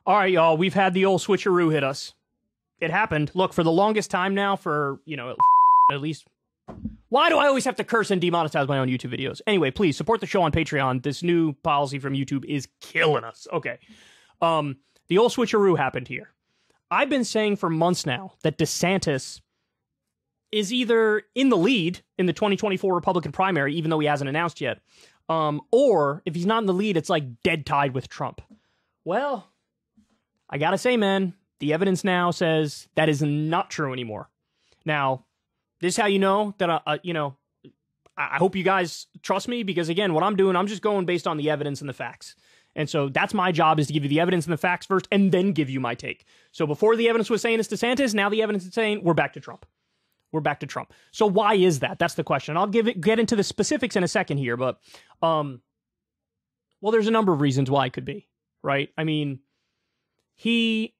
All right, y'all, we've had the old switcheroo hit us. It happened. Look, for the longest time now, for, at least... Why do I always have to curse and demonetize my own YouTube videos? Anyway, please, support the show on Patreon. This new policy from YouTube is killing us. Okay. The old switcheroo happened here. I've been saying for months now that DeSantis is either in the lead in the 2024 Republican primary, even though he hasn't announced yet, or if he's not in the lead, it's like dead tied with Trump. Well, I gotta say, man, the evidence now says that is not true anymore. Now, this is how you know that, I hope you guys trust me, because again, what I'm doing, I'm just going based on the evidence and the facts. And so that's my job, is to give you the evidence and the facts first, and then give you my take. So before the evidence was saying it's DeSantis, now the evidence is saying we're back to Trump. We're back to Trump. So why is that? That's the question. I'll get into the specifics in a second here, but, well, there's a number of reasons why it could be, right? I mean, he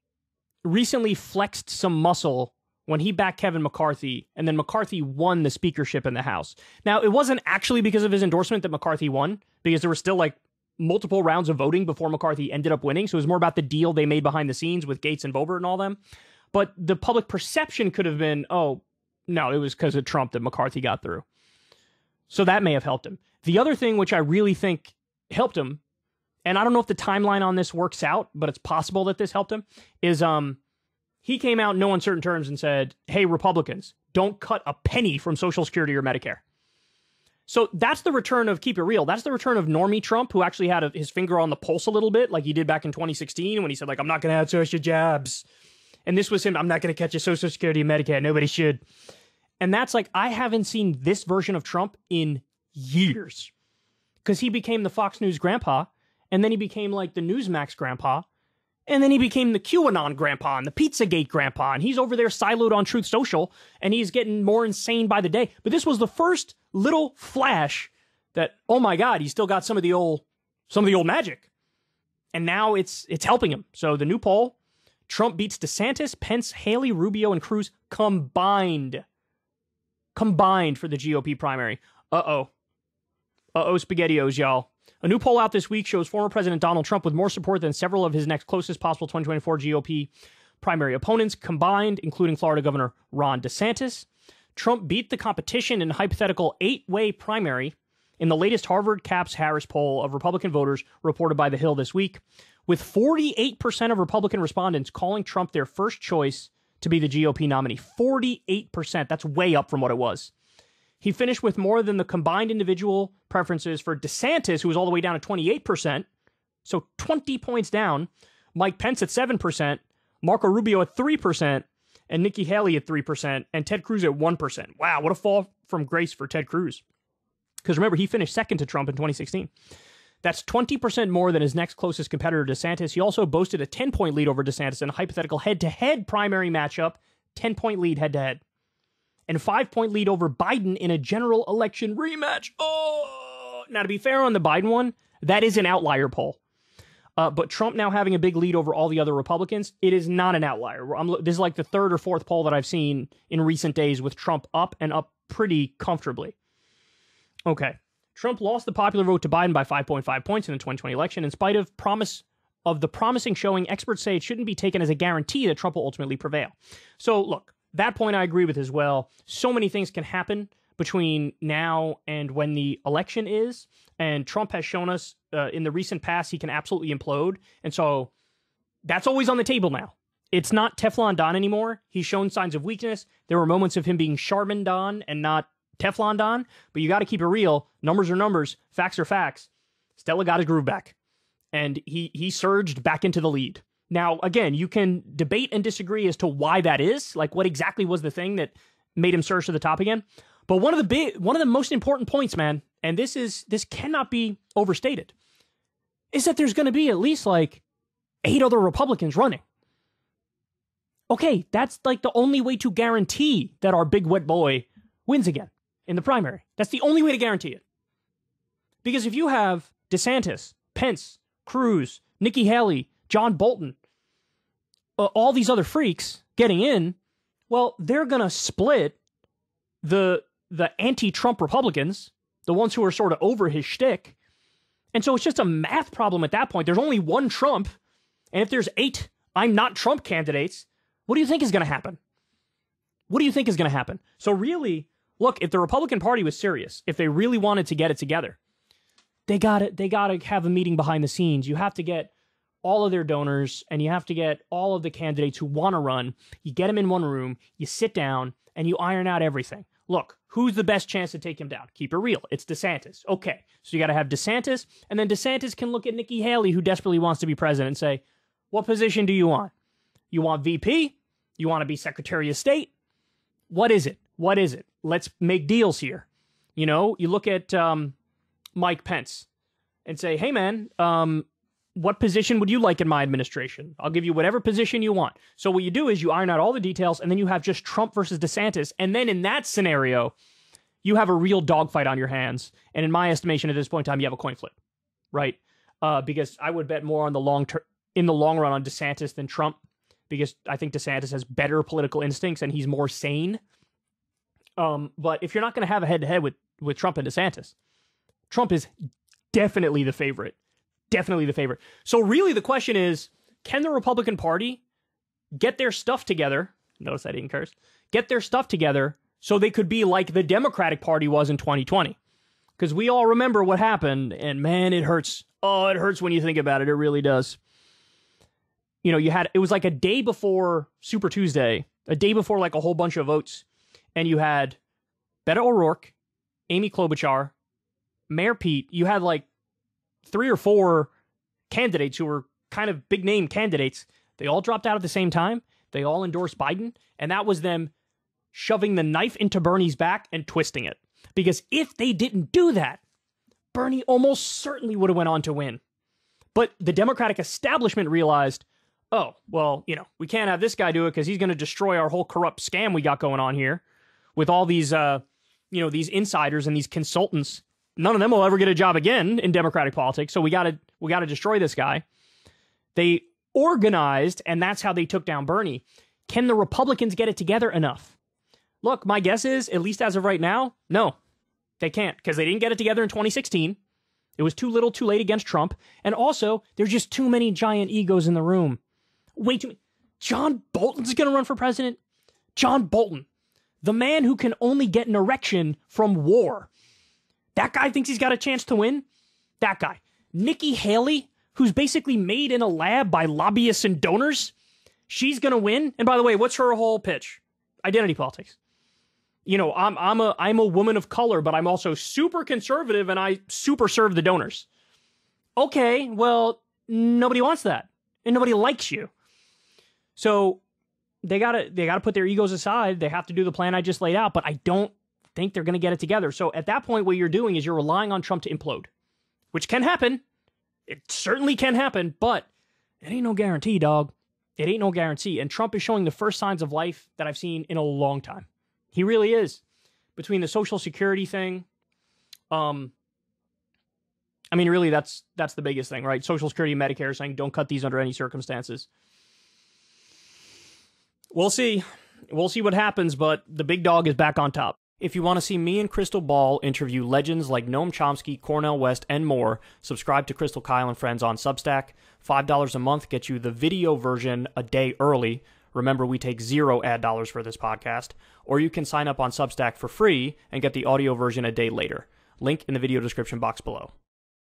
recently flexed some muscle when he backed Kevin McCarthy, and then McCarthy won the speakership in the House. Now, it wasn't actually because of his endorsement that McCarthy won, because there were still, like, multiple rounds of voting before McCarthy ended up winning, so it was more about the deal they made behind the scenes with Gates and Boebert and all them. But the public perception could have been, oh, no, it was because of Trump that McCarthy got through. So that may have helped him. The other thing which I really think helped him, and I don't know if the timeline on this works out, but it's possible that this helped him, is he came out in no uncertain terms and said, hey, Republicans, don't cut a penny from Social Security or Medicare. So that's the return of, keep it real, that's the return of normie Trump, who actually had his finger on the pulse a little bit, like he did back in 2016 when he said, like, I'm not going to outsource your jobs. And this was him, I'm not going to catch your Social Security and Medicare, nobody should. And that's like, I haven't seen this version of Trump in years. Because he became the Fox News grandpa, and then he became like the Newsmax grandpa, and then he became the QAnon grandpa and the Pizzagate grandpa, and he's over there siloed on Truth Social, and he's getting more insane by the day. But this was the first little flash that, oh my God, he's still got some of the old magic. And now it's helping him. So the new poll, Trump beats DeSantis, Pence, Haley, Rubio, and Cruz combined for the GOP primary. Uh-oh, SpaghettiOs, y'all. A new poll out this week shows former President Donald Trump with more support than several of his next closest possible 2024 GOP primary opponents combined, including Florida Governor Ron DeSantis. Trump beat the competition in a hypothetical 8-way primary in the latest Harvard-Capps-Harris poll of Republican voters reported by The Hill this week, with 48% of Republican respondents calling Trump their first choice to be the GOP nominee. 48%. That's way up from what it was. He finished with more than the combined individual preferences for DeSantis, who was all the way down at 28%, so 20 points down, Mike Pence at 7%, Marco Rubio at 3%, and Nikki Haley at 3%, and Ted Cruz at 1%. Wow, what a fall from grace for Ted Cruz. Because remember, he finished second to Trump in 2016. That's 20% more than his next closest competitor, DeSantis. He also boasted a 10-point lead over DeSantis in a hypothetical head-to-head primary matchup, 10-point lead head-to-head. And 5-point lead over Biden in a general election rematch. Oh! Now, to be fair on the Biden one, that is an outlier poll. But Trump now having a big lead over all the other Republicans, it is not an outlier. This is like the third or fourth poll that I've seen in recent days with Trump up and up pretty comfortably. Okay. Trump lost the popular vote to Biden by 5.5 points in the 2020 election in spite of the promising showing. Experts say it shouldn't be taken as a guarantee that Trump will ultimately prevail. So, look. That point I agree with as well. So many things can happen between now and when the election is, and Trump has shown us in the recent past he can absolutely implode, and so that's always on the table now. It's not Teflon Don anymore. He's shown signs of weakness. There were moments of him being Charmin Don and not Teflon Don, but you got to keep it real. Numbers are numbers. Facts are facts. Stella got his groove back, and he surged back into the lead. Now, again, you can debate and disagree as to why that is, like what exactly was the thing that made him surge to the top again. But one of the most important points, man, and this cannot be overstated, is that there's going to be at least like 8 other Republicans running. Okay, that's like the only way to guarantee that our big wet boy wins again in the primary. That's the only way to guarantee it. Because if you have DeSantis, Pence, Cruz, Nikki Haley, John Bolton, all these other freaks getting in, well, they're going to split the anti-Trump Republicans, the ones who are sort of over his shtick. And so it's just a math problem at that point. There's only one Trump, And if there's 8 I'm not Trump candidates, what do you think is going to happen? What do you think is going to happen? So really, look, if the Republican Party was serious, if they really wanted to get it together, they got to have a meeting behind the scenes. You have to get all of their donors, and you have to get all of the candidates who want to run. You get them in one room, you sit down, and you iron out everything. Look, who's the best chance to take him down? Keep it real. It's DeSantis. Okay, so you got to have DeSantis, and then DeSantis can look at Nikki Haley, who desperately wants to be president, and say, what position do you want? You want VP? You want to be Secretary of State? What is it? What is it? Let's make deals here. You know, you look at Mike Pence and say, hey, man, what position would you like in my administration? I'll give you whatever position you want. So what you do is you iron out all the details, and then you have just Trump versus DeSantis. And then in that scenario, you have a real dogfight on your hands. And in my estimation, at this point in time, you have a coin flip, right? Because I would bet more on in the long run on DeSantis than Trump, because I think DeSantis has better political instincts and he's more sane. But if you're not going to have a head-to-head with Trump and DeSantis, Trump is definitely the favorite. Definitely the favorite. So really the question is, can the Republican Party get their stuff together? Notice I didn't curse. Get their stuff together so they could be like the Democratic Party was in 2020. Because we all remember what happened, and man, it hurts. Oh, it hurts when you think about it. It really does. You know, it was like a day before Super Tuesday, a day before like a whole bunch of votes, and you had Beto O'Rourke, Amy Klobuchar, Mayor Pete. You had like 3 or 4 candidates who were kind of big name candidates. They all dropped out at the same time. They all endorsed Biden, and that was them shoving the knife into Bernie's back and twisting it. Because if they didn't do that, Bernie almost certainly would have went on to win. But the Democratic establishment realized, oh, well, you know, we can't have this guy do it because he's going to destroy our whole corrupt scam we got going on here with all these, these insiders and these consultants. None of them will ever get a job again in Democratic politics. So we got to destroy this guy. They organized, and that's how they took down Bernie. Can the Republicans get it together enough? Look, my guess is, at least as of right now, no, they can't, because they didn't get it together in 2016. It was too little, too late against Trump. And also, there's just too many giant egos in the room. Way too many. John Bolton's going to run for president? John Bolton, the man who can only get an erection from war. That guy thinks he's got a chance to win? That guy. Nikki Haley, who's basically made in a lab by lobbyists and donors, she's going to win? And by the way, what's her whole pitch? Identity politics. You know, I'm a woman of color, but I'm also super conservative and I super serve the donors. Okay, well, nobody wants that. And nobody likes you. So they gotta put their egos aside. They have to do the plan I just laid out, but I don't think they're going to get it together. So at that point, what you're doing is you're relying on Trump to implode, which can happen. It certainly can happen, but it ain't no guarantee, dog. It ain't no guarantee. And Trump is showing the first signs of life that I've seen in a long time. He really is. Between the Social Security thing, I mean, really, that's the biggest thing, right? Social Security, Medicare saying don't cut these under any circumstances. We'll see. We'll see what happens, but the big dog is back on top. If you want to see me and Crystal Ball interview legends like Noam Chomsky, Cornel West, and more, subscribe to Crystal, Kyle, and Friends on Substack. $5 a month gets you the video version a day early. Remember, we take 0 ad dollars for this podcast. Or you can sign up on Substack for free and get the audio version a day later. Link in the video description box below.